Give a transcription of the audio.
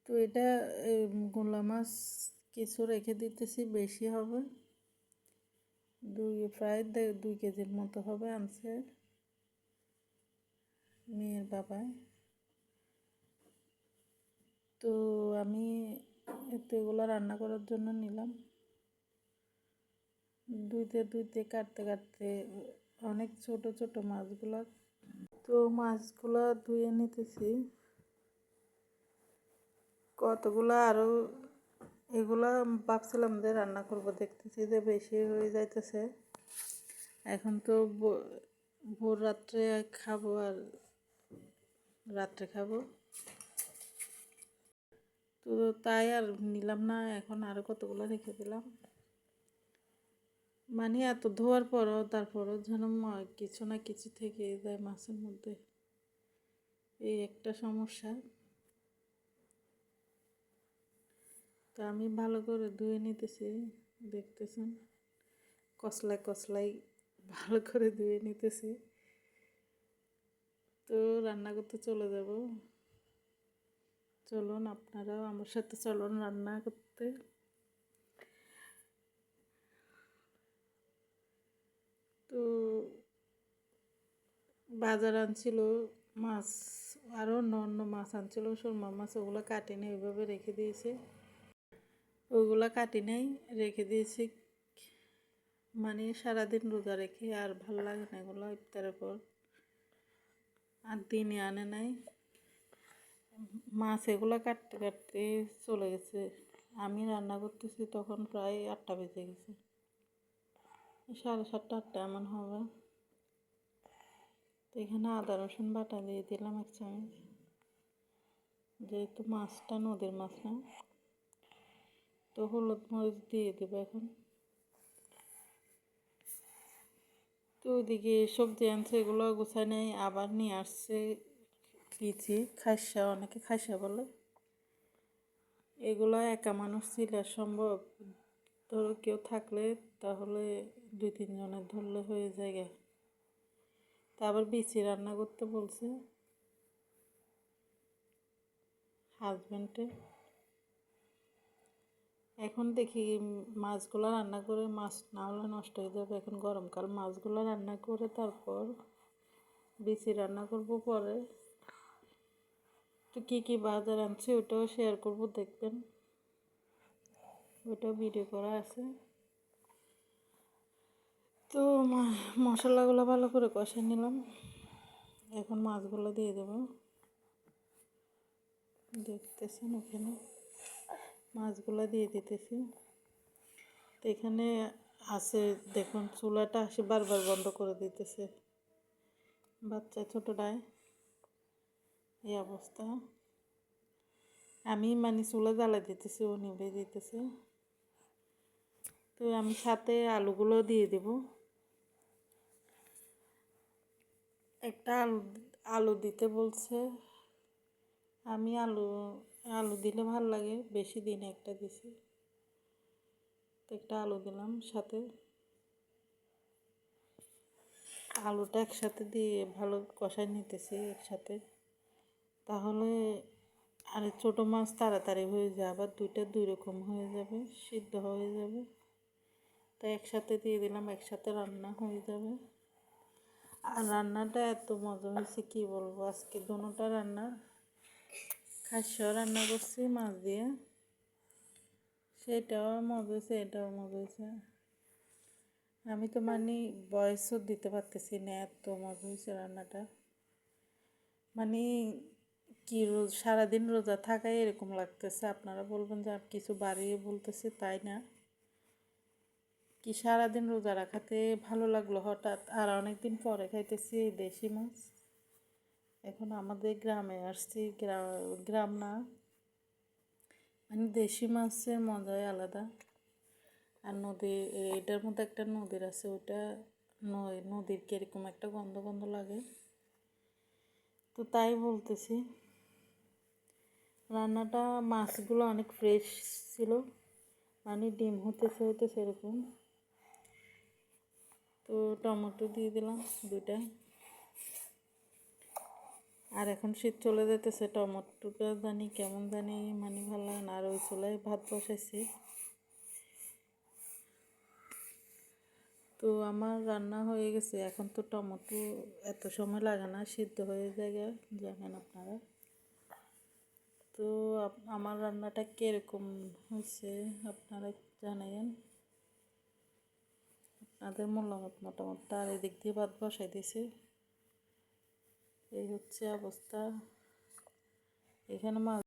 তো এটা গোলা মাছ কিছু রেখে দিতেছি, বেশি হবে, প্রায় 2 কেজির মতো হবে আনছে মেয়ের বাবায়। তো আমি এগুলো রান্না করার জন্য নিলাম, ধুইতে কাটতে কাটতে অনেক ছোট ছোট মাছগুলো। তো মাছগুলো ধুয়ে নিতেছি, কতগুলো আরও এগুলা ভাবছিলাম যে রান্না করব, দেখতেছি যে বেশি হয়ে যাইতেছে। এখন তো ভোর রাত্রে খাবো আর রাত্রে খাবো, তো তাই আর নিলাম না। এখন আরও কতগুলো রেখে দিলাম, মানে এত ধোয়ার পরও তারপরও যেন কিছু না কিছু থেকে যায় মাছের মধ্যে, এই একটা সমস্যা। তো আমি ভালো করে ধুয়ে নিতেছি, দেখতেছেন কসলাই কসলাই ভালো করে ধুয়ে নিতেছি। তো রান্না করতে চলে যাব, চলুন আপনারাও আমার সাথে চলুন রান্না করতে। তো বাজার আনছিল মাছ, আরও অন্য অন্য মাছ আনছিল, সুরমা মাছ, ওগুলো কাটি নেই, ওইভাবে রেখে দিয়েছি। ওইগুলো কাটি নেই, রেখে দিয়েছি, মানে সারাদিন রোজা রেখে আর ভালো লাগে না এগুলো ইফতারের পর, আর দিনে আনে নাই মাছ। এগুলো কাটতে কাটতে চলে গেছে, আমি রান্না করতেছি তখন প্রায় 8টা বেজে গেছে, 7:30 8টা এমন হবে। তো এখানে আদা রসুন বাটা দিয়ে দিলাম 1 চামচ, যেহেতু মাছটা নদীর মাছ না। তো হলুদ মরিচ দিয়ে দেবো এখন। তো ওইদিকে সবজি আনছে, এগুলো গুছায় নেই, আবার নিয়ে আসছে লিচি, খাইসা, অনেকে খাইসা বলে। এগুলো একা মানুষ ছিল সম্ভব, ধরো কেউ থাকলে তাহলে 2-3 জনের ধরলে হয়ে যায়। তা আবার বিচি রান্না করতে বলছে হাজব্যান্ডে। এখন দেখি মাছগুলো রান্না করে, মাছ না হলে নষ্ট হয়ে যাবে, এখন গরমকাল, মাছগুলো রান্না করে তারপর বিচি রান্না করব পরে। তো কী কী বাজার আনছি ওটাও শেয়ার করব, দেখবেন, ওটাও ভিডিও করা আছে। তো মশলাগুলো ভালো করে কষে নিলাম, এখন মাছগুলো দিয়ে দেবো, দেখতেছেন ওখানে মাছগুলো দিয়ে দিতেছি। তো এখানে আছে দেখুন, চুলাটা আসে বারবার বন্ধ করে দিতেছে, বাচ্চা ছোটোটায় এই অবস্থা। আমি মানে চুলা জ্বালা দিতেছি, ও নিভে দিতেছে। তো আমি সাথে আলুগুলো দিয়ে দেব, একটা আলু দিতে বলছে, আমি আলু দিলে ভালো লাগে, বেশি দিনে একটা দিছি। তো একটা আলু দিলাম সাথে, আলুটা একসাথে দিয়ে ভালো কষাই নিতেছি একসাথে, তাহলে আর ছোটো মাছ তাড়াতাড়ি হয়ে যায়, আবার দুইটা দুই রকম হয়ে যাবে, সিদ্ধ হয়ে যাবে। তাই একসাথে দিয়ে দিলাম, একসাথে রান্না হয়ে যাবে। আর রান্নাটা এত মজা হয়েছে কি বলবো, আজকে দোনোটা রান্না, খাসিও রান্না করছি মাছ দিয়ে, সেটাও মজা হয়েছে, এটাও মজা হয়েছে। আমি তো মানে বয়সও দিতে পারতেছি না, এত মজা হয়েছে রান্নাটা। মানে কি সারাদিন রোজা থাকাই এরকম লাগতেছে, আপনারা বলবেন যে আমি কিছু বাড়িয়ে বলতেছি, তাই না, কি সারাদিন রোজা রাখাতে ভালো লাগলো হঠাৎ, আর অনেকদিন পরে খাইতেছি এই দেশি মাছ। এখন আমাদের গ্রামে আসছি, গ্রাম না, মানে দেশি মাছের মজাই আলাদা। আর নদী, এটার মধ্যে একটা নদীর আছে, ওইটা নদীর কীরকম একটা গন্ধ গন্ধ লাগে। তো তাই বলতেছি, রান্নাটা মাছগুলো অনেক ফ্রেশ ছিল, মানে ডিম হতেছে এরকম। তো টমেটো দিয়ে দিলাম 2টা, আর এখন শীত চলে যেতেছে, টমেটোটা জানি কেমন জানি মানে ভালো লাগে না। আর ওই চুলায় ভাত বসাইছি। তো আমার রান্না হয়ে গেছে। এখন তো টমেটো এত সময় লাগে না, সিদ্ধ হয়ে যায়, জানেন আপনারা। তো আমার রান্নাটা কীরকম হয়েছে আপনারা জানাইন আপনাদের মূল্যমত মতামত। আর এদিক দিয়ে ভাত বসাই দিয়েছি। এই হচ্ছে অবস্থা। এখানে মাছ